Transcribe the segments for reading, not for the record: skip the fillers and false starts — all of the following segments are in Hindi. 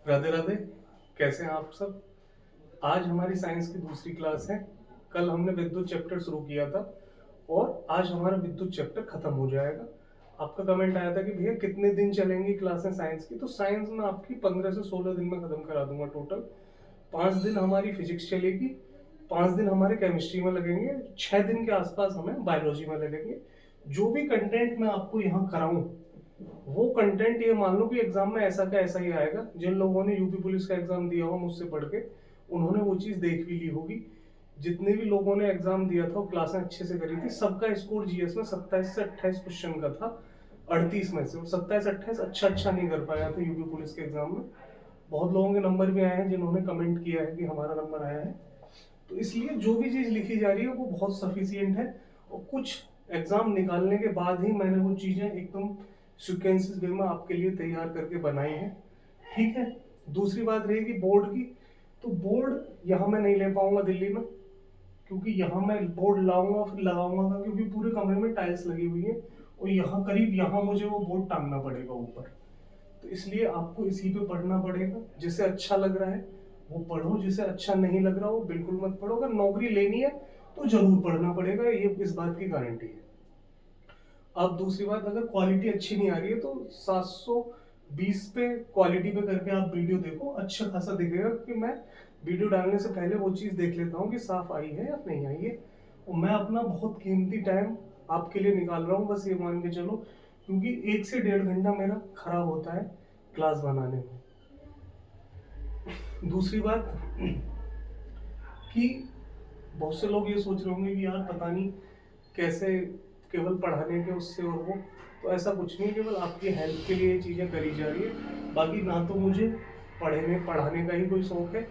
राधे राधे। कैसे हैं आप सब? आज हमारी साइंस की दूसरी क्लास है। कल हमने विद्युत चैप्टर शुरू किया था और आज हमारा विद्युत चैप्टर खत्म हो जाएगा। आपका कमेंट आया था कि भैया कितने दिन चलेंगी क्लासें साइंस की। तो साइंस में आपकी 15 से 16 दिन में खत्म करा दूंगा टोटल। 5 दिन हमारी फिजिक्स चलेगी, 5 दिन हमारे केमिस्ट्री में लगेंगे, 6 दिन के आसपास हमें बायोलॉजी में लगेंगे। जो भी कंटेंट मैं आपको यहाँ कराऊं वो कंटेंट ये मान लो कि एग्जाम में ऐसा का ऐसा ही आएगा। जिन लोगों ने यूपी पुलिस का एग्जाम दिया हो मुझसे पढ़ के, उन्होंने वो चीज देख भी ली होगी। जितने भी लोगों ने एग्जाम दिया था क्लासें अच्छे से करी थी, सबका स्कोर जीएस में 27 से 28 क्वेश्चन का था 38 में से। और 27 28 अच्छा नहीं कर पाया था यूपी पुलिस के एग्जाम में। बहुत लोगों के नंबर भी आए हैं जिन्होंने कमेंट किया है कि हमारा नंबर आया है। तो इसलिए जो भी चीज लिखी जा रही है वो बहुत सफिशियंट है। और कुछ एग्जाम निकालने के बाद ही मैंने वो चीजें एकदम सिक्वेंसेस वे में आपके लिए तैयार करके बनाई है। ठीक है। दूसरी बात रहेगी बोर्ड की। तो बोर्ड यहाँ मैं नहीं ले पाऊंगा दिल्ली में, क्योंकि यहाँ मैं बोर्ड लाऊंगा फिर लगाऊंगा, क्योंकि पूरे कमरे में टाइल्स लगी हुई है और यहाँ करीब यहाँ मुझे वो बोर्ड टांगना पड़ेगा ऊपर। तो इसलिए आपको इसी पे पढ़ना पड़ेगा। जिसे अच्छा लग रहा है वो पढ़ो, जिसे अच्छा नहीं लग रहा वो बिल्कुल मत पढ़ो। अगर नौकरी लेनी है तो जरूर पढ़ना पड़ेगा, ये इस बात की गारंटी है। अब दूसरी बात, अगर क्वालिटी अच्छी नहीं आ रही है तो 720 पे क्वालिटी पे करके आप वीडियो देखो, अच्छा खासा दिखेगा। क्योंकि मैं वीडियो डालने से पहले वो चीज़ देख लेता हूँ कि साफ आई है या नहीं आई है। और मैं अपना बहुत कीमती टाइम आपके लिए निकाल रहा हूँ, बस ये मान के चलो। क्योंकि 1 से 1.5 घंटा मेरा खराब होता है क्लास बनाने में। दूसरी बात कि बहुत से लोग ये सोच रहे होंगे कि यार पता नहीं कैसे केवल पढ़ाने के उससे और वो। तो ऐसा कुछ नहीं, केवल आपकी हेल्प के लिए ये चीज़ें करी जा रही है। बाकी ना तो मुझे पढ़ाने का ही कोई शौक है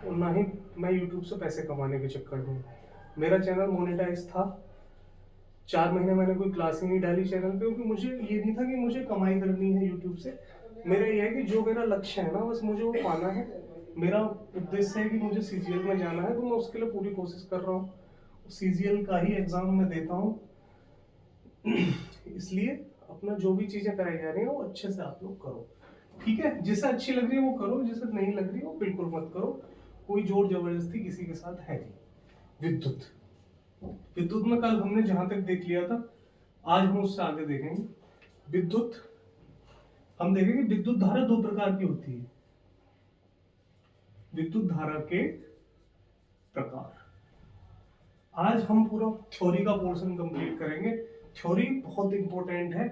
और ना ही मैं यूट्यूब से पैसे कमाने के चक्कर में। मेरा चैनल मोनेटाइज था, 4 महीने मैंने कोई क्लास ही नहीं डाली चैनल पे, क्योंकि मुझे ये नहीं था कि मुझे कमाई करनी है यूट्यूब से। मेरा ये है कि जो मेरा लक्ष्य है ना बस मुझे वो पाना है। मेरा उद्देश्य है कि मुझे सीजीएल में जाना है, तो मैं उसके लिए पूरी कोशिश कर रहा हूँ। सीजीएल का ही एग्जाम मैं देता हूँ। इसलिए अपना जो भी चीजें कराई जा रही है वो अच्छे से आप लोग करो। ठीक है, जिसे अच्छी लग रही है वो करो, जिसे नहीं लग रही है वो बिल्कुल मत करो। कोई जोर जबरदस्ती किसी के साथ है नहीं। विद्युत विद्युत में कल हमने जहां तक देख लिया था, आज हम उससे आगे देखेंगे। विद्युत हम देखेंगे विद्युत धारा दो प्रकार की होती है। विद्युत धारा के प्रकार। आज हम पूरा थ्योरी का पोर्शन कंप्लीट करेंगे। थ्योरी बहुत इंपॉर्टेंट है।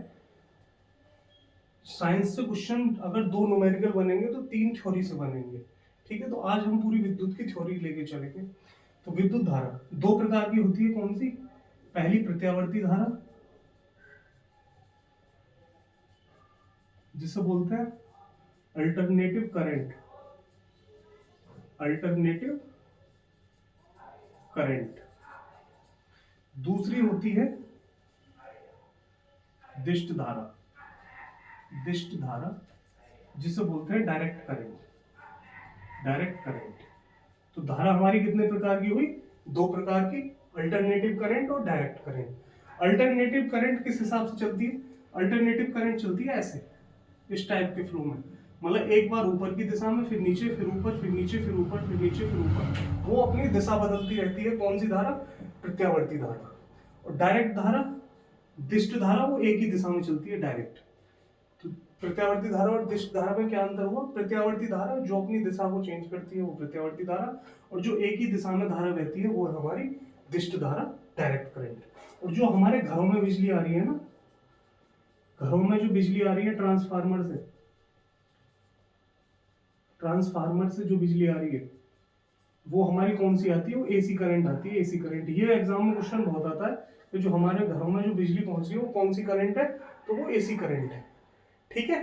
साइंस से क्वेश्चन अगर 2 न्यूमेरिकल बनेंगे तो 3 थ्योरी से बनेंगे। ठीक है, तो आज हम पूरी विद्युत की थ्योरी लेके चलेंगे। तो विद्युत धारा दो प्रकार की होती है, कौन सी? पहली प्रत्यावर्ती धारा, जिसे बोलते हैं अल्टरनेटिव करंट। Alternative current. दूसरी होती है दिष्ट धारा। दिष्ट धारा, जिसे बोलते हैं डायरेक्ट करंट। Direct current. तो धारा हमारी कितने प्रकार की हुई? दो प्रकार की, अल्टरनेटिव करंट और डायरेक्ट करंट। अल्टरनेटिव करंट किस हिसाब से चलती है? अल्टरनेटिव करंट चलती है ऐसे, इस टाइप के फ्लो में। मतलब एक बार ऊपर की दिशा में, फिर नीचे, फिर ऊपर, फिर नीचे, फिर ऊपर, फिर नीचे, फिर ऊपर। वो अपनी दिशा बदलती रहती है। कौन सी धारा? प्रत्यावर्ती धारा। और डायरेक्ट धारा, दिष्ट धारा, वो एक ही दिशा में चलती है, डायरेक्ट। तो प्रत्यावर्ती धारा और दिष्ट धारा में क्या अंतर हुआ? प्रत्यावर्ती धारा जो अपनी दिशा को चेंज करती है वो प्रत्यावर्ती धारा, और जो एक ही दिशा में धारा बहती है वो हमारी दिष्ट धारा, डायरेक्ट करंट। और जो हमारे घरों में बिजली आ रही है ना, घरों में जो बिजली आ रही है ट्रांसफार्मर से, ट्रांसफार्मर से जो बिजली आ रही है वो हमारी कौन सी आती है? वो एसी करंट आती है। एसी करंट, ये एग्जाम में क्वेश्चन बहुत आता है कि जो हमारे घरों में जो बिजली पहुंच रही है वो कौन सी करंट है? तो वो एसी करंट है। ठीक है।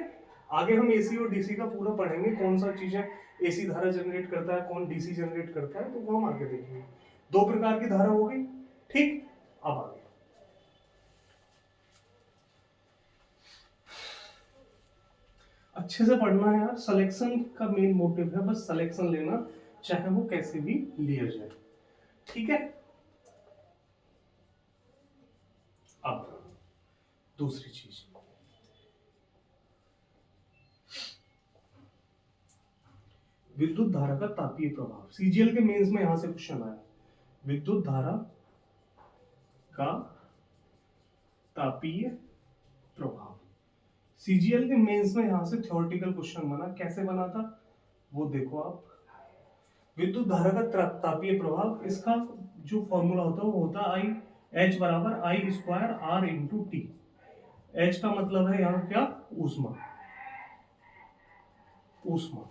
आगे हम एसी और डीसी का पूरा पढ़ेंगे, कौन सा चीजें एसी धारा जनरेट करता है, कौन डीसी जनरेट करता है, तो वो हम आगे देखेंगे। दो प्रकार की धारा हो गई। ठीक। अब आगे अच्छे से पढ़ना है यार। सिलेक्शन का मेन मोटिव है बस सिलेक्शन लेना, चाहे वो कैसे भी लिया जाए। ठीक है। अब दूसरी चीज, विद्युत धारा का तापीय प्रभाव। सीजीएल के मेंस में यहां से क्वेश्चन आया, विद्युत धारा का तापीय प्रभाव। सीजीएल के मेंस में यहां से थ्योरेटिकल क्वेश्चन बना, कैसे बना था वो देखो आप। विद्युत धारा का तापीय प्रभाव, इसका जो फॉर्मूला होता है वो होता है आई एच बराबर I square R into T. H का मतलब है यहाँ क्या, ऊष्मा, ऊष्मा।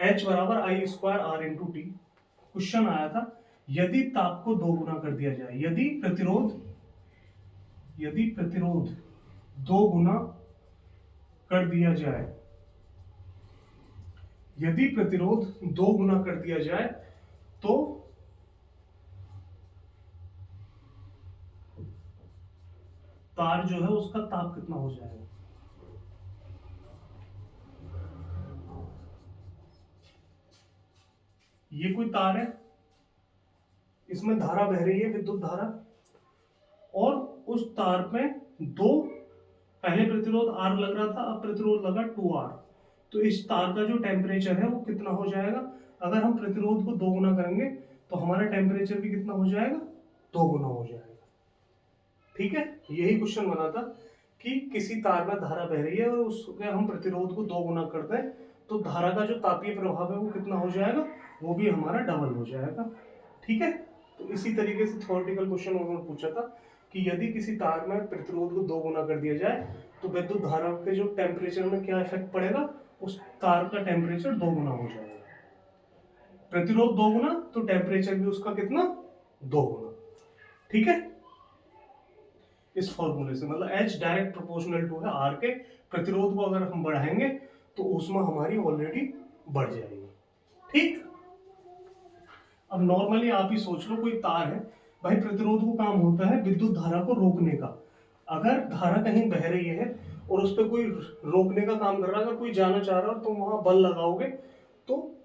एच बराबर I square R into T. Question आया था यदि ताप को 2 गुना कर दिया जाए, यदि प्रतिरोध 2 गुना कर दिया जाए, यदि प्रतिरोध 2 गुना कर दिया जाए तो तार जो है उसका ताप कितना हो जाएगा। ये कोई तार है, इसमें धारा बह रही है, विद्युत धारा, और उस तार में पहले प्रतिरोध R लग रहा था, अब प्रतिरोध लगा 2R। तो इस तार का जो टेम्परेचर है वो कितना हो जाएगा, अगर हम प्रतिरोध को 2 गुना करेंगे तो हमारा टेम्परेचर भी कितना हो जाएगा, 2 गुना हो जाएगा। ठीक है, यही क्वेश्चन बना था कि किसी तार में धारा बह रही है और उसके हम प्रतिरोध को 2 गुना कर दें तो धारा का जो तापीय प्रभाव है वो कितना हो जाएगा, वो भी हमारा डबल हो जाएगा। ठीक है, तो इसी तरीके से थ्योरेटिकल क्वेश्चन उन्होंने पूछा था कि यदि किसी तार में प्रतिरोध को 2 गुना कर दिया जाए तो विद्युत धारा के जो टेम्परेचर में क्या इफेक्ट पड़ेगा, उस तार का टेम्परेचर 2 गुना हो जाएगा। प्रतिरोध 2 गुना तो टेम्परेचर भी उसका कितना, 2 गुना। ठीक है, इस फॉर्मूले से मतलब H डायरेक्ट प्रोपोर्शनल टू है R के। प्रतिरोध को अगर हम बढ़ाएंगे तो ऊष्मा हमारी ऑलरेडी बढ़ जाएगी। ठीक, अब नॉर्मली आप ही सोच लो, कोई तार है भाई, प्रतिरोध को काम होता है विद्युत धारा को रोकने का। अगर धारा कहीं बह रही है और उस पर कोई रोकने का काम कर रहा है, अगर कोई जाना चाह रहा है तो वहां बल लगाओगे तो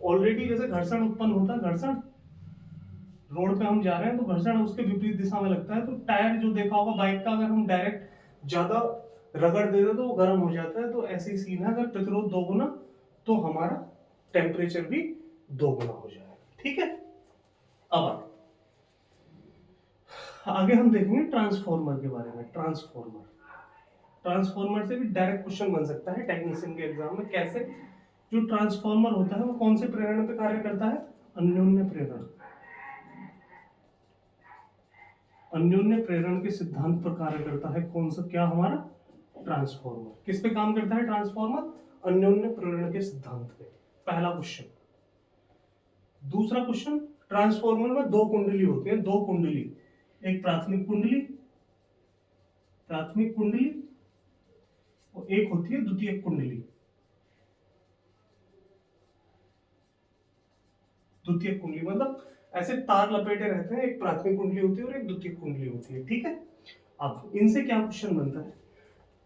ऑलरेडी जैसे घर्षण उत्पन्न होता है, घर्षण, रोड पे हम जा रहे हैं तो घर्षण उसके विपरीत दिशा में लगता है, तो टायर जो देखा होगा बाइक का, अगर हम डायरेक्ट ज्यादा रगड़ देते तो वो गर्म हो जाता है। तो ऐसी सीन है, अगर प्रतिरोध 2 गुना तो हमारा टेम्परेचर भी 2 गुना हो जाएगा। ठीक है, अब आगे हम देखेंगे ट्रांसफॉर्मर के बारे में। ट्रांसफॉर्मर से भी डायरेक्ट क्वेश्चन बन सकता है टेक्नीशियन के एग्जाम में। कैसे, जो ट्रांसफॉर्मर होता है वो कौन से प्रेरण पे कार्य करता है, अन्योन्य प्रेरण। अन्योन्य प्रेरण के सिद्धांत पर कार्य करता है कौन सा, क्या हमारा ट्रांसफॉर्मर। किस पे काम करता है ट्रांसफॉर्मर, अन्योन्य प्रेरण के सिद्धांत पे। पहला क्वेश्चन। दूसरा क्वेश्चन, ट्रांसफॉर्मर में 2 कुंडली होती है, 2 कुंडली, एक प्राथमिक कुंडली और एक होती है द्वितीयक कुंडली। द्वितीयक कुंडली मतलब ऐसे तार लपेटे रहते हैं, एक प्राथमिक कुंडली होती है और एक द्वितीयक कुंडली होती है। ठीक है, अब इनसे क्या क्वेश्चन बनता है,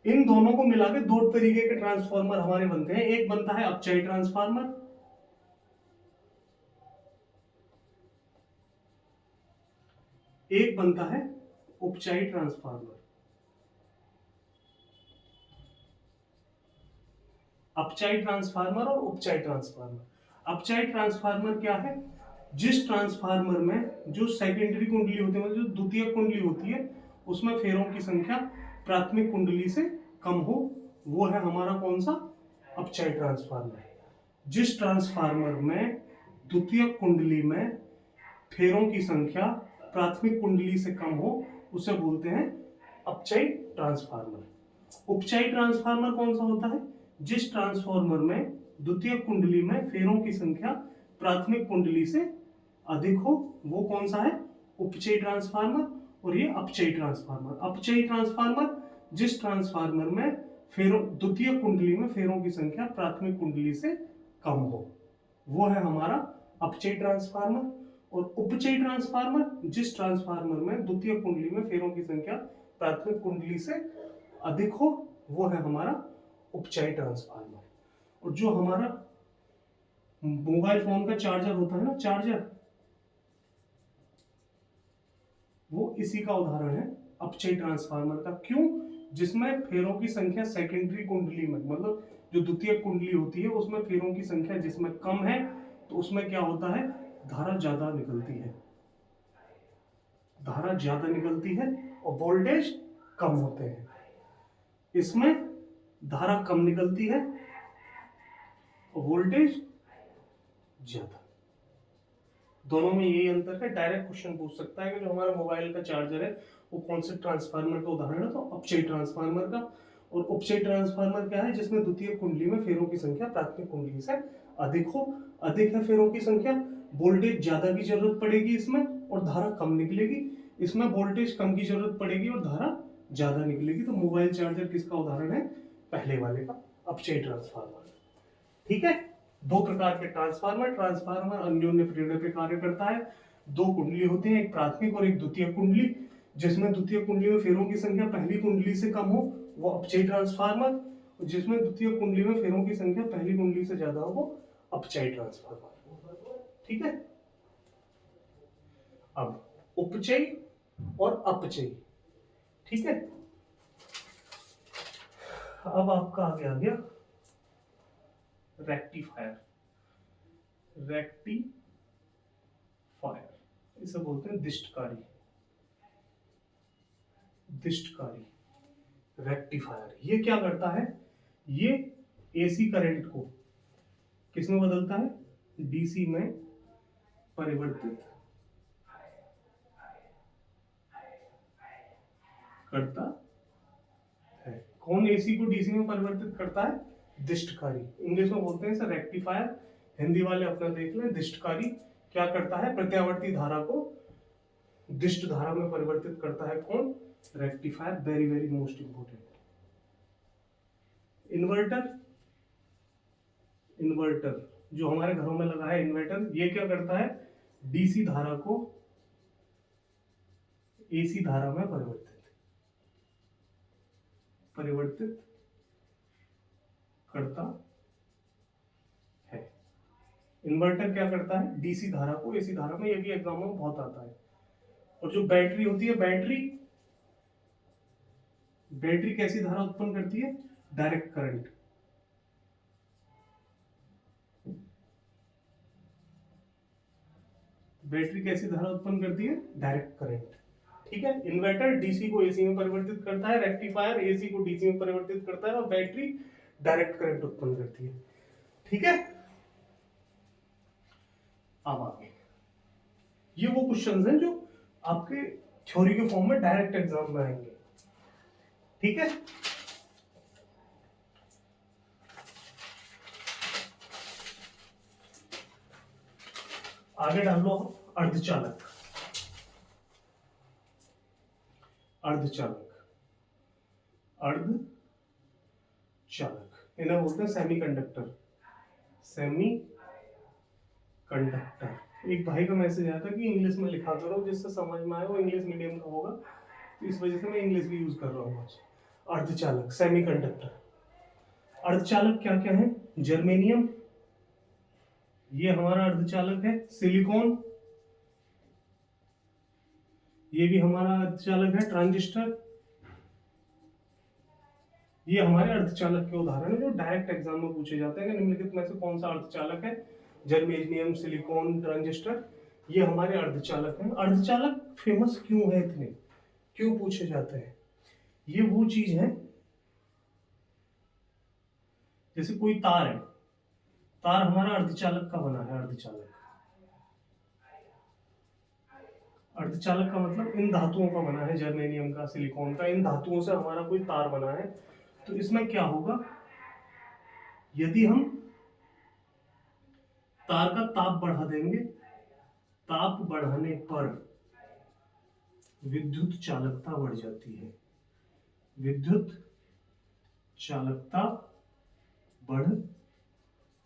इन दोनों को मिला के 2 तरीके के ट्रांसफॉर्मर हमारे बनते हैं। एक बनता है अपचयी ट्रांसफार्मर, एक बनता है उपचयी ट्रांसफार्मर। अपचयी ट्रांसफार्मर और उपचयी ट्रांसफार्मर। अपचयी ट्रांसफार्मर क्या है, जिस ट्रांसफार्मर में जो सेकेंडरी कुंडली होती है, मतलब जो द्वितीयक कुंडली होती है, उसमें फेरों की संख्या प्राथमिक कुंडली से कम हो, वो है हमारा कौन सा, अपचयी ट्रांसफार्मर। जिस ट्रांसफार्मर में द्वितीयक कुंडली में फेरों की संख्या प्राथमिक कुंडली से कम हो, उसे बोलते हैं अपचयी ट्रांसफार्मर। उपचयी ट्रांसफार्मर कौन सा होता है, जिस ट्रांसफार्मर में द्वितीयक कुंडली में फेरों की संख्या प्राथमिक कुंडली से अधिक हो, वो कौन सा है, उपचयी ट्रांसफार्मर। और ये अपचयी ट्रांसफार्मर। अपचयी ट्रांसफार्मर, जिस ट्रांसफार्मर में फेरों, द्वितीयक कुंडली में फेरों की संख्या प्राथमिक कुंडली से कम हो, वो है हमारा अपचयी ट्रांसफार्मर। और उपचयी ट्रांसफार्मर, जिस ट्रांसफार्मर में द्वितीयक कुंडली में फेरों की संख्या प्राथमिक कुंडली से अधिक हो, वो है हमारा उपचयी ट्रांसफार्मर। और जो हमारा मोबाइल फोन का चार्जर होता है ना, चार्जर, वो इसी का उदाहरण है अपचयी ट्रांसफार्मर का। क्यों, जिसमें फेरों की संख्या सेकेंडरी कुंडली में, मतलब जो द्वितीय कुंडली होती है उसमें फेरों की संख्या जिसमें कम है, तो उसमें क्या होता है, धारा ज्यादा निकलती है, धारा ज्यादा निकलती है और वोल्टेज कम होते हैं। इसमें धारा कम निकलती है और वोल्टेज ज्यादा। दोनों में यही अंतर है। डायरेक्ट क्वेश्चन पूछ सकता है कि जो हमारा मोबाइल का चार्जर है वो कौन से ट्रांसफार्मर का उदाहरण है, तो अपचयी ट्रांसफार्मर का। और उपचयी ट्रांसफार्मर क्या है, जिसमें द्वितीय कुंडली में फेरों की संख्या प्राथमिक कुंडली से अधिक हो। अधिक है फेरों की संख्या, वोल्टेज ज्यादा की जरूरत पड़ेगी इसमें और धारा कम निकलेगी। इसमें वोल्टेज कम की जरूरत पड़ेगी और धारा ज्यादा निकलेगी। तो मोबाइल चार्जर किसका उदाहरण है, पहले वाले का, अपचयी ट्रांसफार्मर। ठीक है, दो प्रकार के ट्रांसफार्मर अन्योन्य प्रेरणा पे कार्य करता है। दो कुंडली होती है, एक प्राथमिक और एक द्वितीय कुंडली। जिसमें द्वितीय कुंडली में फेरों की संख्या पहली कुंडली से कम हो वो अपचयी ट्रांसफार्मर, जिसमें द्वितीय कुंडली में फेरों की संख्या पहली कुंडली से ज्यादा हो वो अपचयी ट्रांसफार्मर। ठीक है, अब उपचयी और अपचयी। ठीक है, अब आपका आगे आ गया रेक्टिफायर। रेक्टिफायर इसे बोलते हैं दिष्टकारी। दिष्टकारी रेक्टिफायर ये क्या करता है, ये एसी करंट को किसमें बदलता है, डीसी में परिवर्तित करता है। कौन एसी को डीसी में परिवर्तित करता है, दिष्टकारी। इंग्लिश में बोलते हैं इसे रेक्टिफायर, हिंदी वाले अपना देख लें। दिष्टकारी क्या करता है, प्रत्यावर्ती धारा को दिष्ट धारा में परिवर्तित करता है। कौन, rectifier. Very very most important. Inverter, inverter जो हमारे घरों में लगा है इन्वर्टर, ये क्या करता है, डीसी धारा को एसी धारा में परिवर्तित करता है। इन्वर्टर क्या करता है, डीसी धारा को एसी धारा में, ये भी एग्जाम में बहुत आता है। और जो बैटरी होती है, बैटरी कैसी धारा उत्पन्न करती है, डायरेक्ट करंट। बैटरी कैसी धारा उत्पन्न करती है, डायरेक्ट करंट। ठीक है, इन्वर्टर डीसी को एसी में परिवर्तित करता है, रेक्टिफायर एसी को डीसी में परिवर्तित करता है और बैटरी डायरेक्ट करंट उत्पन्न करती है। ठीक है, अब आगे ये वो क्वेश्चंस हैं जो आपके थ्योरी के फॉर्म में डायरेक्ट एग्जाम में आएंगे। ठीक है, आगे डाल लो अर्धचालक। अर्धचालक, अर्धचालक इन्हें बोलते हैं सेमी कंडक्टर। Semi conductor. एक भाई का मैसेज आया था कि इंग्लिश में लिखा करो जिससे समझ में आए, वो इंग्लिश मीडियम का होगा, तो इस वजह से मैं इंग्लिश भी यूज कर रहा हूँ आज। अर्धचालक, सेमी कंडक्टर। अर्धचालक क्या क्या है, जर्मेनियम, ये हमारा अर्धचालक है। सिलिकॉन, ये भी हमारा अर्धचालक है। ट्रांजिस्टर, ये हमारे अर्धचालक के उदाहरण है जो डायरेक्ट एग्जाम में पूछे जाते हैं कि निम्नलिखित में से कौन सा अर्धचालक है, जर्मेनियम, सिलिकॉन, ट्रांजिस्टर, ये हमारे अर्धचालक हैं। अर्धचालक फेमस क्यों है इतने, क्यों पूछे जाते हैं, ये वो चीज है जैसे कोई तार है, तार हमारा अर्धचालक का बना है। अर्धचालक, अर्धचालक का मतलब इन धातुओं का बना है, जर्मेनियम का, सिलिकॉन का, इन धातुओं से हमारा कोई तार बना है। तो इसमें क्या होगा, यदि हम तार का ताप बढ़ा देंगे, ताप बढ़ाने पर विद्युत चालकता बढ़ जाती है। विद्युत चालकता बढ़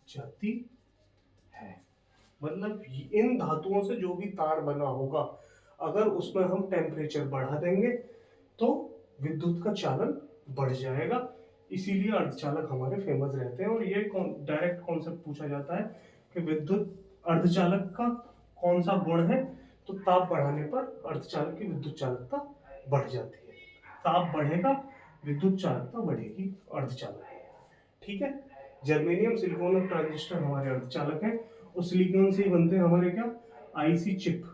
जाती है, मतलब इन धातुओं से जो भी तार बना होगा, अगर उसमें हम टेम्परेचर बढ़ा देंगे तो विद्युत का चालन बढ़ जाएगा। इसीलिए अर्धचालक हमारे फेमस रहते हैं। और ये डायरेक्ट कॉन्सेप्ट पूछा जाता है कि विद्युत अर्धचालक का कौन सा गुण है, तो ताप बढ़ाने पर अर्धचालक की विद्युत चालकता बढ़ जाती है। ताप बढ़ेगा विद्युत चालकता बढ़ेगी, अर्धचालक। ठीक है, जर्मेनियम, सिलिकॉन और ट्रांजिस्टर हमारे अर्धचालक हैं, और सिलिकॉन से ही बनते हैं हमारे क्या, आईसी चिप।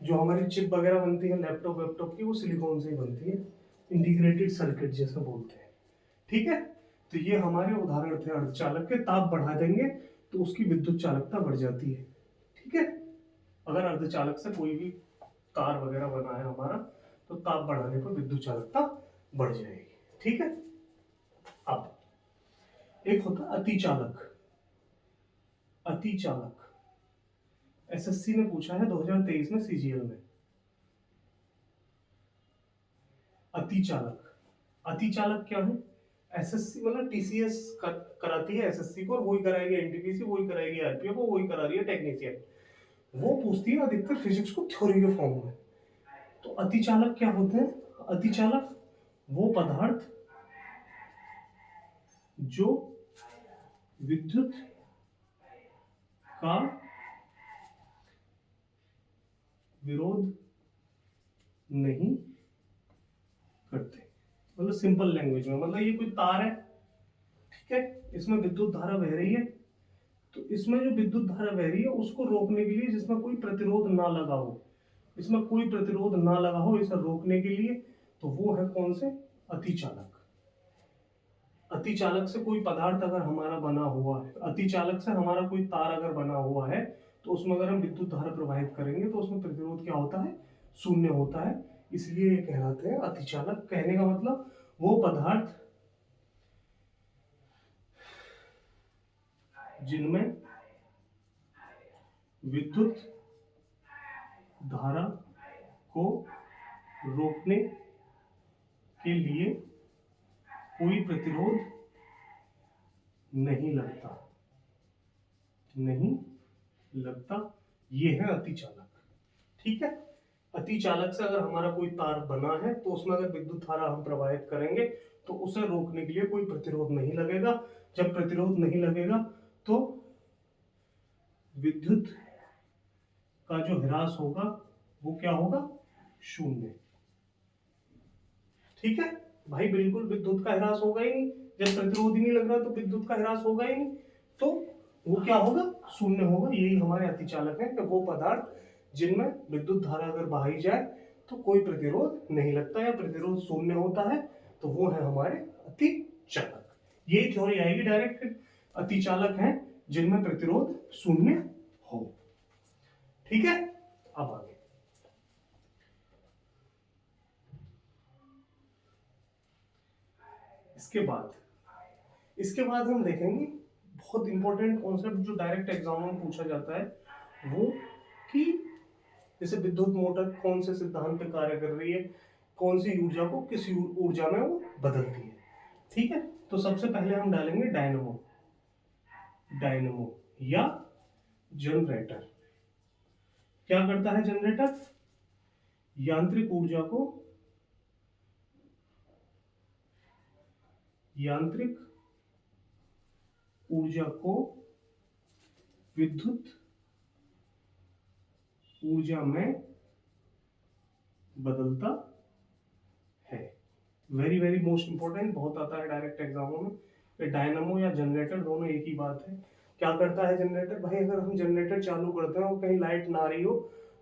जो हमारी चिप वगैरह बनती है लैपटॉप वैपटॉप की, वो सिलिकॉन से ही बनती है, इंटीग्रेटेड सर्किट जैसा बोलते हैं। ठीक है, तो ये हमारे उदाहरण थे अर्धचालक के। ताप बढ़ा देंगे तो उसकी विद्युत चालकता बढ़ जाती है। ठीक है, अगर अर्धचालक से कोई भी तार वगैरह बना है हमारा, तो ताप बढ़ाने पर विद्युत चालकता बढ़ जाएगी। ठीक है, अब एक होता है अतिचालक। अतिचालक एसएससी ने पूछा है 2023 में सीजीएल में। अतिचालक, अतिचालक क्या है? एसएससी मतलब टीसीएस कराती है एसएससी को, और वही कराएगी एनटीपीसी, वही कराएगी आरपीएफ, वही करा रही है टेक्नीशियन। वो पूछती है अधिकतर फिजिक्स को थ्योरी के फॉर्म में। तो अतिचालक क्या होते हैं? अतिचालक वो पदार्थ जो विद्युत का विरोध नहीं करते। मतलब सिंपल लैंग्वेज में, मतलब ये कोई तार है, ठीक है, इसमें विद्युत धारा बह रही है, तो इसमें जो विद्युत धारा बह रही है उसको रोकने के लिए, जिसमें कोई प्रतिरोध ना लगा हो, इसमें कोई प्रतिरोध ना लगा हो, इसे रोकने के लिए, तो वो है कौन से? अतिचालक। अतिचालक से कोई पदार्थ अगर हमारा बना हुआ है, अतिचालक से हमारा कोई तार अगर बना हुआ है, तो उसमें अगर हम विद्युत धारा प्रवाहित करेंगे तो उसमें प्रतिरोध क्या होता है? शून्य होता है। इसलिए ये कहलाते हैं अतिचालक। कहने का मतलब वो पदार्थ जिनमें विद्युत धारा को रोकने के लिए कोई प्रतिरोध नहीं लगता, नहीं लगता, ये है अतिचालक। ठीक है, अतिचालक से अगर हमारा कोई तार बना है तो उसमें अगर विद्युत धारा हम प्रवाहित करेंगे तो उसे रोकने के लिए कोई प्रतिरोध नहीं लगेगा। जब प्रतिरोध नहीं लगेगा तो विद्युत का जो ह्रास होगा वो क्या होगा? शून्य। ठीक है भाई, बिल्कुल विद्युत का ह्रास होगा ही नहीं। जब प्रतिरोध ही नहीं लग रहा तो विद्युत का ह्रास होगा ही नहीं, तो वो क्या होगा? शून्य होगा। यही हमारे अतिचालक है कि वो पदार्थ जिनमें विद्युत धारा अगर बहाई जाए तो कोई प्रतिरोध नहीं लगता या प्रतिरोध शून्य होता है, तो वो है हमारे अतिचालक। यही थ्योरी आएगी डायरेक्ट। अतिचालक हैं जिनमें प्रतिरोध शून्य हो। ठीक है, अब आगे इसके बाद हम देखेंगे बहुत इंपॉर्टेंट कॉन्सेप्ट जो डायरेक्ट एग्जाम में पूछा जाता है, वो कि जैसे विद्युत मोटर कौन से सिद्धांत पे कार्य कर रही है, कौन सी ऊर्जा को किस ऊर्जा में वो बदलती है। ठीक है, तो सबसे पहले हम डालेंगे डायनमो। डायनमो या जनरेटर। क्या करता है जनरेटर? यांत्रिक ऊर्जा को विद्युत ऊर्जा में बदलता है। वेरी वेरी मोस्ट इंपॉर्टेंट, बहुत आता है डायरेक्ट एग्जामों में। डायनामो या जनरेटर दोनों एक ही बात है। क्या करता है जनरेटर? भाई अगर हम जनरेटर चालू करते हैं और कहीं लाइट ना आ रही हो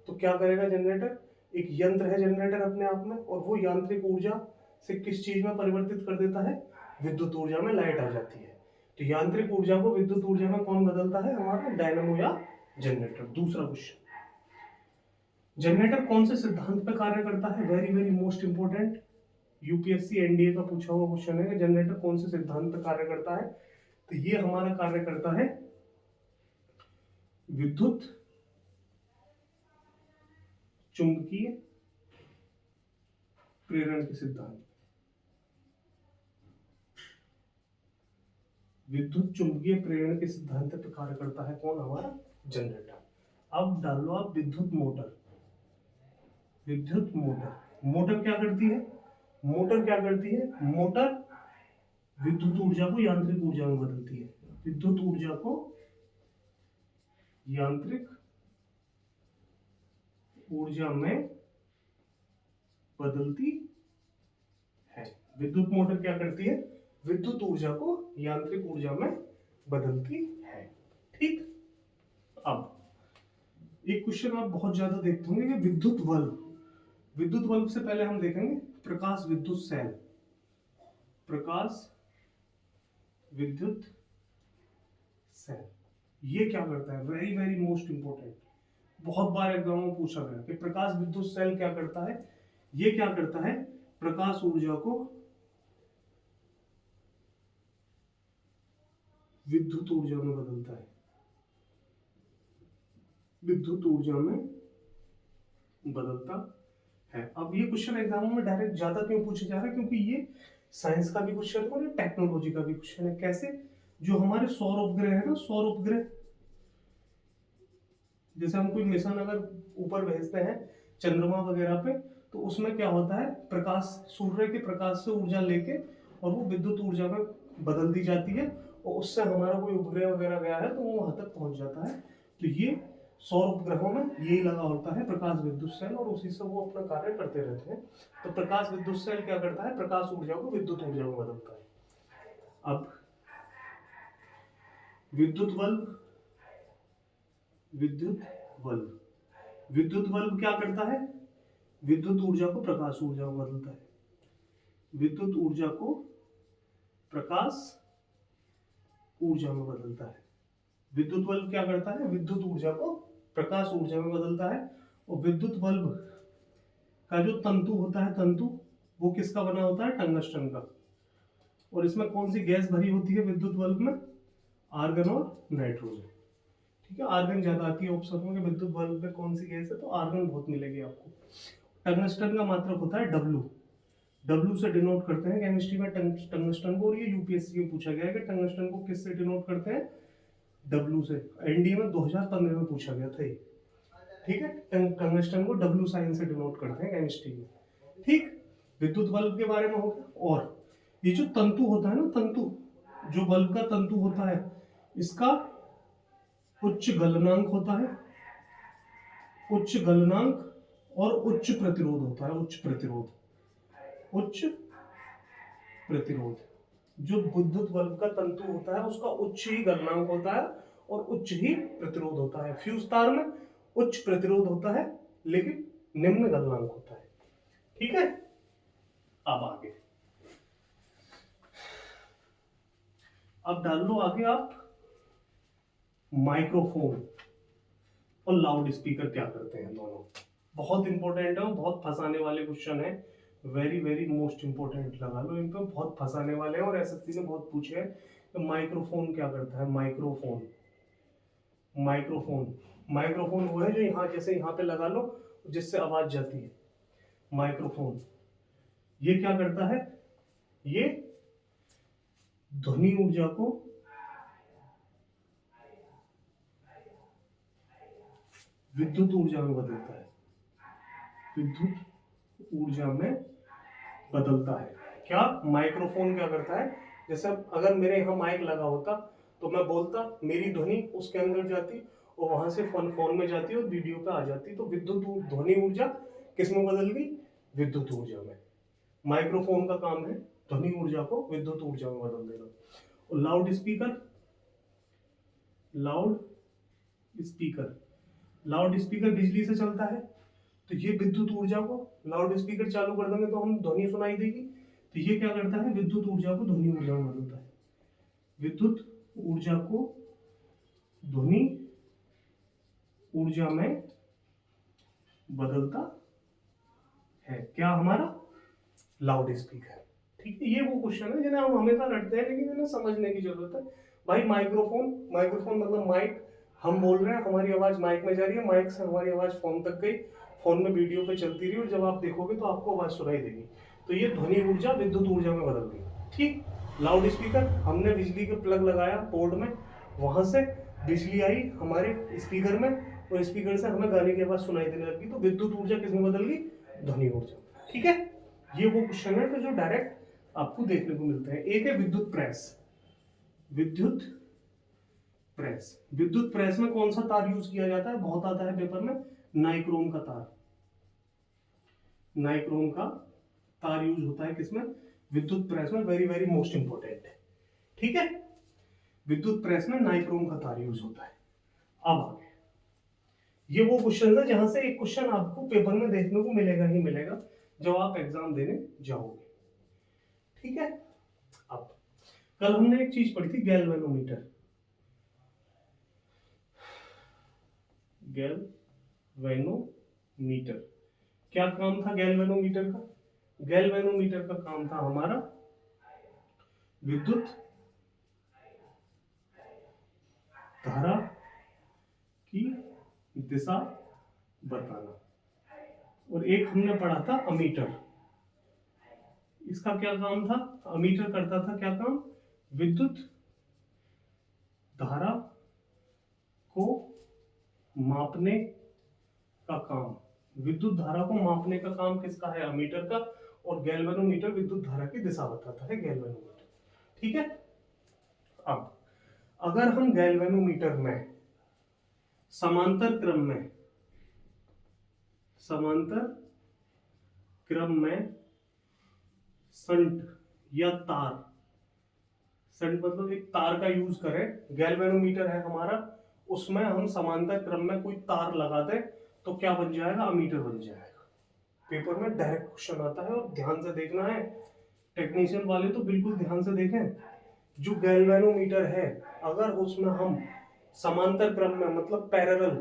तो क्या करेगा जनरेटर? एक यंत्र है जनरेटर अपने आप में, और वो यांत्रिक ऊर्जा से किस चीज में परिवर्तित कर देता है? विद्युत ऊर्जा में लाइट आ जाती है। तो यांत्रिक ऊर्जा को विद्युत ऊर्जा में कौन बदलता है? हमारा डायनामो या जनरेटर। दूसरा क्वेश्चन, जनरेटर कौन से सिद्धांत पर कार्य करता है? Very very most important, UPSC NDA का पूछा हुआ क्वेश्चन है कि जनरेटर कौन से सिद्धांत पर कार्य करता है। तो ये हमारा कार्य करता है विद्युत चुंबकीय प्रेरण के सिद्धांत। विद्युत चुंबकीय प्रेरण के सिद्धांत पर कार्य करता है कौन? हमारा जनरेटर। अब डाल लो आप विद्युत मोटर। विद्युत मोटर, मोटर क्या करती है? मोटर क्या करती है? मोटर विद्युत ऊर्जा को यांत्रिक ऊर्जा में बदलती है। विद्युत ऊर्जा को यांत्रिक ऊर्जा में बदलती विद्युत मोटर क्या करती है? विद्युत ऊर्जा को यांत्रिक ऊर्जा में बदलती है। ठीक। अब एक क्वेश्चन आप बहुत ज्यादा देखते होंगे कि विद्युत बल्ब। विद्युत बल्ब से पहले हम देखेंगे प्रकाश विद्युत सेल। प्रकाश विद्युत सेल ये क्या करता है? वेरी वेरी मोस्ट इंपोर्टेंट, बहुत बार एग्जाम में पूछा गया कि प्रकाश विद्युत सेल क्या करता है। ये क्या करता है? प्रकाश ऊर्जा को विद्युत ऊर्जा में बदलता है। विद्युत ऊर्जा में बदलता है। अब ये क्वेश्चन एग्जाम में डायरेक्ट ज्यादा क्यों पूछे जा रहे हैं? क्योंकि ये साइंस का भी क्वेश्चन है और टेक्नोलॉजी का भी क्वेश्चन है। कैसे? जो हमारे सौर उपग्रह है ना, सौर उपग्रह, जैसे हम कोई मिशन अगर ऊपर भेजते हैं चंद्रमा वगैरह पे, तो उसमें क्या होता है? प्रकाश, सूर्य के प्रकाश से ऊर्जा लेके और वो विद्युत ऊर्जा में बदल दी जाती है और उससे हमारा कोई उपग्रह वगैरह गया है तो वो वहां तक पहुंच जाता है। तो ये सौर उपग्रहों में यही लगा होता है प्रकाश विद्युत सेल, और उसी से वो अपना कार्य करते रहते हैं। तो प्रकाश विद्युत सेल क्या करता है? प्रकाश ऊर्जा को विद्युत ऊर्जा में बदलता है। अब विद्युत बल्ब, विद्युत बल्ब, विद्युत बल्ब क्या करता है? विद्युत ऊर्जा को प्रकाश ऊर्जा में बदलता है। विद्युत ऊर्जा को प्रकाश ऊर्जा में बदलता है। विद्युत बल्ब क्या करता है? विद्युत ऊर्जा को प्रकाश ऊर्जा में बदलता है। और विद्युत बल्ब का जो तंतु होता है, तंतु, वो किसका बना होता है? टंगस्टन का। और इसमें कौन सी गैस भरी होती है विद्युत बल्ब में? आर्गन और नाइट्रोजन। ठीक है, आर्गन ज्यादा आती है ऑप्शन में कि विद्युत बल्ब में कौन सी गैस है, तो आर्गन बहुत मिलेगी आपको। टंगस्टन का मात्रक होता है डब्ल्यू। डब्ल्यू से डिनोट करते हैं केमिस्ट्री में टंगस्टन को, और ये यूपीएससी में पूछा गया है कि टंगस्टन को किससे डिनोट करते हैं? डब्ल्यू से। एनडीए में 2015 में पूछा गया था ये। ठीक है, टंगस्टन को डब्ल्यू साइन से डिनोट करते हैं केमिस्ट्री में। ठीक, विद्युत बल्ब के बारे में हो गया। और ये जो तंतु होता है ना, तंतु, जो बल्ब का तंतु होता है, इसका उच्च गलनांक होता है, उच्च गलनांक और उच्च प्रतिरोध होता है। उच्च प्रतिरोध, उच्च प्रतिरोध। जो विद्युत बल्ब का तंतु होता है उसका उच्च ही गलनांक होता है और उच्च ही प्रतिरोध होता है। फ्यूज तार में उच्च प्रतिरोध होता है लेकिन निम्न गलनांक होता है। ठीक है, अब आगे, अब डाल लो आगे आप माइक्रोफोन और लाउड स्पीकर क्या करते हैं दोनों। बहुत इंपॉर्टेंट है, बहुत फंसाने वाले क्वेश्चन है। वेरी वेरी मोस्ट इंपॉर्टेंट लगा लो इन पे, बहुत फंसाने वाले हैं और एसएससी ने बहुत पूछे हैं कि माइक्रोफोन क्या करता है। माइक्रोफोन, माइक्रोफोन, माइक्रोफोन वो है जो यहाँ, जैसे यहाँ पे लगा लो जिससे आवाज जाती है। माइक्रोफोन ये क्या करता है? ये ध्वनि ऊर्जा को विद्युत ऊर्जा में बदलता है। विद्युत ऊर्जा में बदलता है। क्या माइक्रोफोन क्या करता है? जैसे अगर मेरे यहाँ माइक लगा होता तो मैं बोलता, मेरी ध्वनि उसके अंदर जाती और वहां से फोन में जाती और वीडियो पे आ जाती। तो विद्युत ध्वनि ऊर्जा किस में बदल गई? विद्युत ऊर्जा में। माइक्रोफोन का काम है ध्वनि ऊर्जा को विद्युत ऊर्जा में बदल देना। और loud speaker, loud speaker, loud speaker बिजली से चलता है। तो ये विद्युत ऊर्जा को, लाउड स्पीकर चालू कर देंगे तो हम ध्वनि सुनाई देगी। तो ये क्या करता है? विद्युत ऊर्जा को ध्वनि ऊर्जा में बदलता है। विद्युत ऊर्जा को ध्वनि ऊर्जा में बदलता है। क्या? हमारा लाउड स्पीकर। ठीक है, ये वो क्वेश्चन है जिन्हें हम हमेशा रटते हैं लेकिन इन्हें समझने की जरूरत है। भाई माइक्रोफोन, माइक्रोफोन मतलब माइक, हम बोल रहे हैं, हमारी आवाज माइक में जा रही है, माइक से हमारी आवाज फोन तक गई, फोन में वीडियो पे चलती रही और जब आप देखोगे तो आपको आवाज सुनाई देगी। तो ये ध्वनि ऊर्जा विद्युत ऊर्जा में बदल गई। ठीक, लाउड स्पीकर, हमने बिजली का प्लग लगाया पोर्ट में, वहां से बिजली आई हमारे स्पीकर में और स्पीकर से हमें गाने की आवाज सुनाई देने लगी। तो विद्युत ऊर्जा किस में बदल गई? ध्वनि ऊर्जा। ठीक है, ये वो क्वेश्चन है तो जो डायरेक्ट आपको देखने को मिलते हैं। एक है विद्युत प्रेस। विद्युत प्रेस, विद्युत प्रेस में कौन सा तार यूज किया जाता है? बहुत आता है पेपर में, नाइक्रोम का तार। नाइक्रोम का तार यूज होता है किसमें? विद्युत प्रेस में वेरी वेरी मोस्ट इंपॉर्टेंट है, ठीक है। विद्युत प्रेस में नाइक्रोम का तार यूज होता है। अब आगे ये वो क्वेश्चन है जहां से एक क्वेश्चन आपको पेपर में देखने को मिलेगा ही मिलेगा जब आप एग्जाम देने जाओगे, ठीक है। अब कल हमने एक चीज पढ़ी थी, गैल्वेनोमीटर। गैल्वेनोमीटर क्या काम था गैल्वेनोमीटर का? गैल्वेनोमीटर का काम था हमारा विद्युत धारा की दिशा बताना। और एक हमने पढ़ा था अमीटर, इसका क्या काम था? अमीटर करता था क्या काम? विद्युत धारा को मापने का काम। विद्युत धारा को मापने का काम किसका है? अमीटर का। और गैल्वेनोमीटर विद्युत धारा की दिशा बताता है, गैल्वेनोमीटर, ठीक है। अब अगर हम गैल्वेनोमीटर में समांतर क्रम में संट या तार, संट मतलब एक तार का यूज करें, गैल्वेनोमीटर है हमारा, उसमें हम समांतर क्रम में कोई तार लगा दें तो क्या बन जाएगा? अमीटर बन जाएगा। पेपर में डायरेक्ट क्वेश्चन आता है और ध्यान से देखना है, टेक्नीशियन वाले तो बिल्कुल ध्यान से देखें। जो गैल्वेनोमीटर है अगर उसमें हम समांतर क्रम में मतलब पैरेलल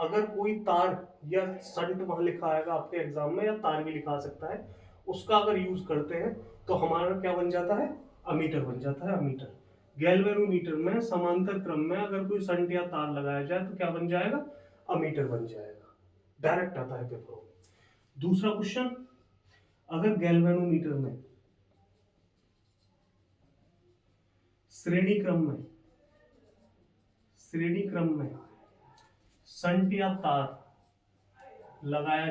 अगर कोई तार या संट वहां लिखा आएगा आपके एग्जाम में, या तार भी लिखा सकता है, उसका अगर यूज करते हैं तो हमारा क्या बन जाता है? अमीटर बन जाता है, अमीटर। गैल्वेनोमीटर में समांतर क्रम में अगर कोई संट या तार लगाया जाए तो क्या बन जाएगा? अमीटर बन जाएगा। डायरेक्ट आता है पेपरों में। दूसरा क्वेश्चन, अगर गैल्वेनोमीटर में श्रेणी क्रम में संट या तार लगाया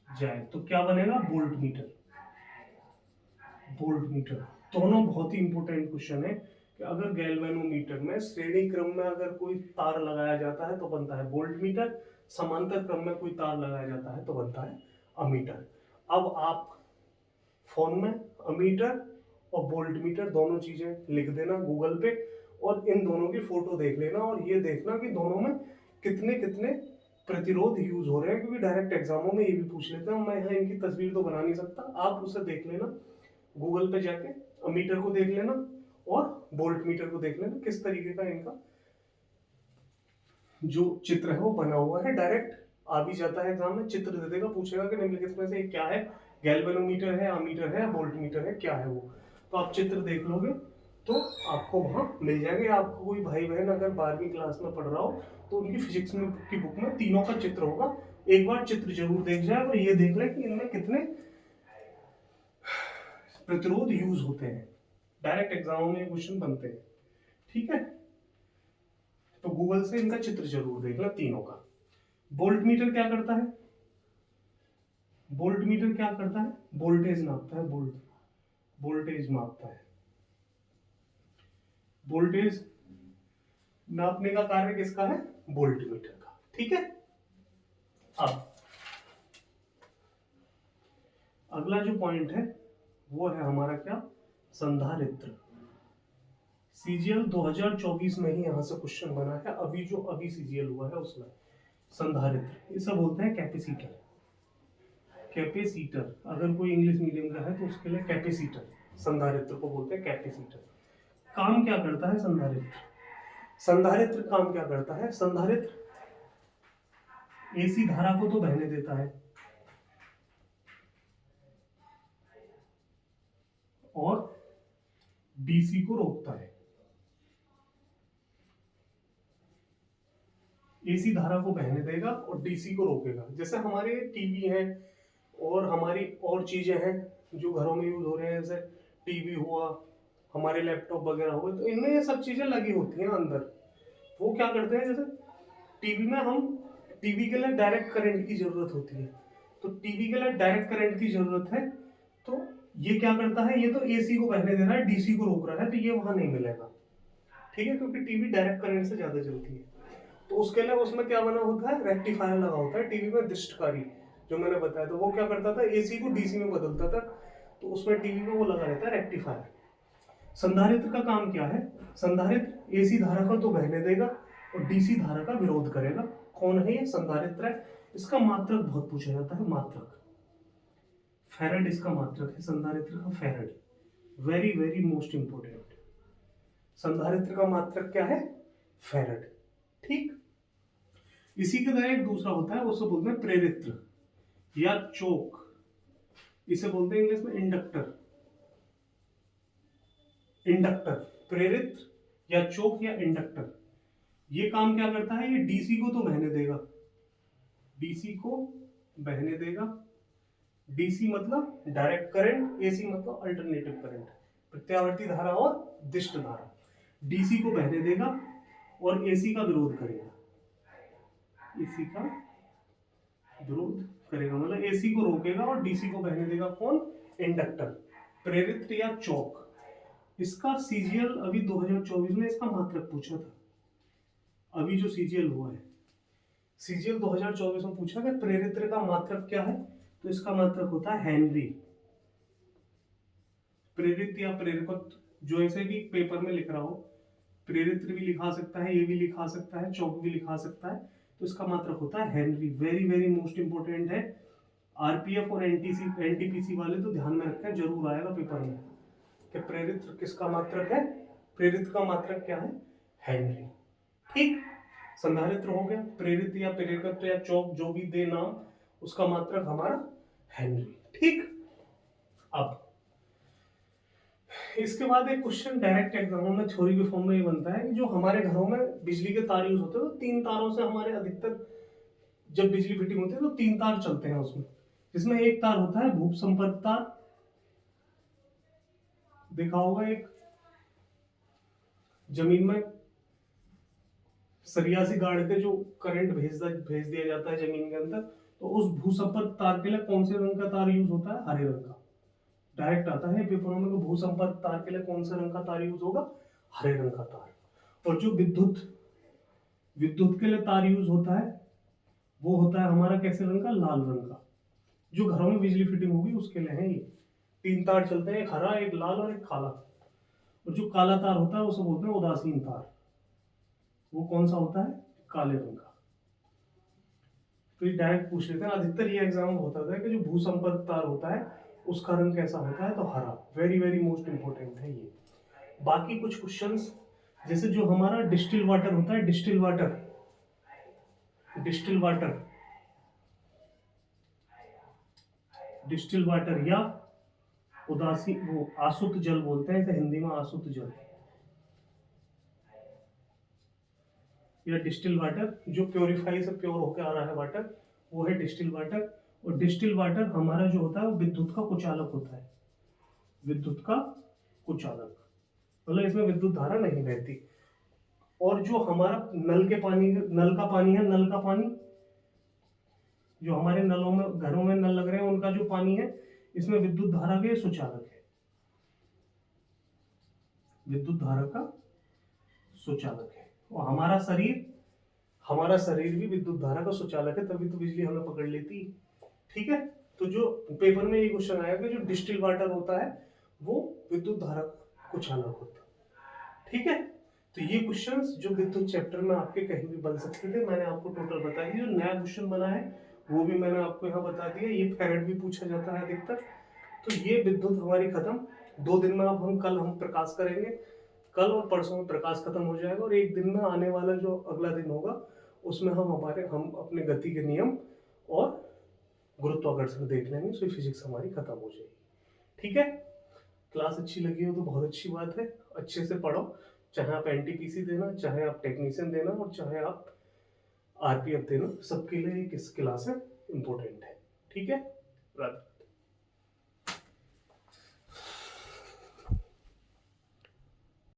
जाए तो क्या बनेगा? वोल्टमीटर। दोनों बहुत ही इंपॉर्टेंट क्वेश्चन है कि अगर गैल्वेनोमीटर में श्रेणी क्रम में अगर कोई तार लगाया जाता है तो बनता है वोल्टमीटर, समांतर क्रम में कोई तार लगाया जाता है तो बनता है अमीटर। अब आप फोन में अमीटर और वोल्टमीटर दोनों चीजें लिख देना गूगल पे, और इन दोनों की फोटो देख लेना और ये देखना कि दोनों में कितने कितने प्रतिरोध यूज हो रहे हैं, क्योंकि डायरेक्ट एग्जामों में ये भी पूछ लेते हैं। मैं यहाँ इनकी तस्वीर तो बना नहीं सकता, आप उसे देख लेना गूगल पे जाके, अमीटर को देख लेना और वोल्टमीटर को देख लेना, किस तरीके का इनका जो चित्र है वो बना हुआ है। डायरेक्ट आ भी जाता है एग्जाम में, चित्र दे देगा, पूछेगा कि निम्नलिखित में से क्या है, गैल्वेनोमीटर है, अमीटर है, वोल्टमीटर है, क्या है वो। तो आप चित्र देख लोगे तो आपको वहां मिल जाएंगे। आपको कोई भाई बहन अगर 12वीं क्लास में पढ़ रहा हो तो उनकी फिजिक्स में की बुक में तीनों का चित्र होगा, एक बार चित्र जरूर देख जाए और ये देख ले कि इनमें कितने प्रतिरोध यूज होते हैं। डायरेक्ट एग्जाम में क्वेश्चन बनते हैं, ठीक है। तो गूगल से इनका चित्र जरूर देखना तीनों का। वोल्टमीटर क्या करता है? वोल्टेज नापता है, वोल्टेज मापता है। वोल्टेज नापने का कार्य किसका है? वोल्टमीटर का, ठीक है। अब अगला जो पॉइंट है वो है हमारा क्या? संधारित्र। सीजीएल 2024 में ही यहां से क्वेश्चन बना है, अभी सीजीएल हुआ है उसमें। संधारित्र इसे बोलते हैं कैपेसिटर। अगर कोई इंग्लिश मीडियम का है तो उसके लिए कैपेसिटर, संधारित्र को बोलते हैं कैपेसिटर। काम क्या करता है संधारित्र काम क्या करता है? संधारित्र एसी धारा को तो बहने देता है और डीसी को रोकता है। एसी धारा को बहने देगा और डीसी को रोकेगा। जैसे हमारे टीवी हैं और हमारी और चीजें हैं जो घरों में यूज हो रहे हैं, जैसे टीवी हुआ, हमारे लैपटॉप वगैरह हुए, तो इनमें ये सब चीजें लगी होती हैं अंदर। वो क्या करते हैं, जैसे टीवी में हम टीवी के लिए डायरेक्ट करंट की जरूरत होती है, तो टीवी के लिए डायरेक्ट करंट की जरूरत है, तो ये क्या करता है? ये तो एसी को बहने दे रहा है, डीसी को रोक रहा है, तो ये वहां नहीं मिलेगा, ठीक है, क्योंकि टीवी डायरेक्ट करंट से ज्यादा चलती है। तो उसके लिए उसमें क्या बना होता है? रेक्टिफायर लगा होता है टीवी में, दृष्टकारी जो मैंने बताया था, वो क्या करता था, एसी को डीसी में बदलता था। तो उसमें टीवी में वो लगा रहता है रेक्टिफायर। संधारित्र का काम क्या है, संधारित्र एसी धारा को तो बहने देगा और डीसी धारा का विरोध करेगा। कौन है ये, संधारित्र है। इसका मात्रक बहुत पूछा जाता है, मात्रक। फैराड इसका मात्रक है, संधारित्र का farad. Very very most important. संधारित्र का मात्रक क्या है, फैराड। ठीक। इसी के तरह एक दूसरा होता है, उसको बोलते हैं प्रेरित्र या चोक। इसे बोलते हैं इंग्लिश में इंडक्टर। इंडक्टर, प्रेरित्र या चोक या इंडक्टर। ये काम क्या करता है, ये डीसी को तो बहने देगा, डीसी को बहने देगा। डीसी मतलब डायरेक्ट करंट, एसी मतलब अल्टरनेटिव करंट, प्रत्यावर्ती धारा और दिष्ट धारा। डीसी को बहने देगा और एसी का विरोध करेगा, एसी का विरोध करेगा, मतलब एसी को रोकेगा और डीसी को बहने देगा। कौन, इंडक्टर, प्रेरित्र या चौक। इसका सीजीएल अभी 2024 में इसका मात्रक पूछा था। अभी जो सीजीएल हुआ है, सीजीएल 2024 में पूछा कि प्रेरित्र का मात्रक क्या है, तो इसका मात्रक होता है हेनरी। प्रेरित या प्रेरकत्व, जो ऐसे भी पेपर में लिख रहा हो, प्रेरित्र भी लिखा सकता है, ये भी लिखा सकता है, चौक भी लिखा सकता है, तो इसका मात्रक होता है Henry. Very very most important है। आरपीएफ और एनटीपीसी वाले तो ध्यान में रखें, जरूर आएगा पेपर में कि प्रेरित्र किसका मात्रक है। प्रेरित्र का मात्रक क्या है, हेनरी। ठीक। संधारित्र हो गया, प्रेरित या प्रेरकत्व या चौक, जो भी दे नाम, उसका मात्रक हमारा हेनरी। ठीक। अब इसके बाद एक क्वेश्चन डायरेक्ट एग्जाम में थ्योरी के फॉर्म में ये बनता है कि जो हमारे घरों में बिजली के तार यूज होते हैं, तो 3 तारों से हमारे अधिकतर जब बिजली फिटिंग होती है तो 3 तार चलते हैं उसमें, जिसमें एक तार होता है भूप संपर्क तार, देखा होगा, एक जमीन में सरिया से गाड़ के जो करंट भेज दिया जाता है जमीन के अंदर, तो उस भूसंपर्क तार के लिए कौन से रंग का तार यूज होता है, हरे रंग का। डायरेक्ट आता है पेपरों में, भूसंपर्क तार के लिए कौन सा रंग का तार यूज होगा, हरे रंग का तार। और जो विद्युत के लिए तार यूज होता है वो होता है हमारा कैसे रंग का, लाल रंग का। जो घरों में बिजली फिटिंग होगी उसके लिए है ये। 3 तार चलते हैं, एक हरा, एक लाल और एक काला। और जो काला तार होता है उसे बोलते हैं उदासीन तार। वो कौन सा होता है, काले रंग का। तो ये डायरेक्ट पूछ लेते हैं, अधिकतर ये एग्जाम में होता है कि जो भूसंपर्क तार होता है उसका रंग कैसा होता है, तो हरा। वेरी वेरी मोस्ट इंपोर्टेंट है ये। बाकी कुछ क्वेश्चंस, जैसे जो हमारा डिस्टिल वाटर होता है, डिस्टिल वाटर या उदासी, वो आसुत जल बोलते हैं, इसे हिंदी में आसुत जल या डिस्टिल वाटर। जो प्योरीफाई से प्योर होकर आ रहा है वाटर, वो है डिस्टिल वाटर। और डिस्टिल वाटर हमारा जो होता है वो विद्युत का कुचालक होता है, विद्युत का कुचालक, मतलब इसमें विद्युत धारा नहीं बहती। और जो हमारा नल का पानी, जो हमारे नलों में, घरों में नल लग रहे हैं उनका जो पानी है, इसमें विद्युत धारा के सुचालक है, विद्युत धारा का सुचालक है। और हमारा शरीर भी विद्युत धारा का सुचालक है, तभी तो बिजली हमें पकड़ लेती है। ठीक है। तो जो पेपर में ये क्वेश्चन आया कि जो डिस्टिल वाटर होता है वो विद्युत धारा का कुचालक होता है। ठीक है। तो ये क्वेश्चंस जो विद्युत चैप्टर में आपके कहीं भी बन सकते थे, मैंने आपको टोटल बता दिया। जो नया क्वेश्चन बना है वो भी मैंने आपको यहाँ बता दिया। ये फैराड भी पूछा जाता है अधिकतर। तो ये विद्युत हमारी खत्म। 2 दिन में अब कल हम प्रकाश करेंगे, कल और परसों में प्रकाश खत्म हो जाएगा। और एक दिन में आने वाला जो अगला दिन होगा उसमें हम अपने गति के नियम और गुरुत्वाकर्षण देख लेंगे। सो फिजिक्स हमारी खत्म हो जाएगी। ठीक है। क्लास अच्छी लगी हो तो बहुत अच्छी बात है, अच्छे से पढ़ो। चाहे आप एनटीपीसी देना, चाहे आप टेक्नीशियन देना, और चाहे आप आरपीएफ देना, सबके लिए किस क्लास है, इंपॉर्टेंट है। ठीक है। राधे।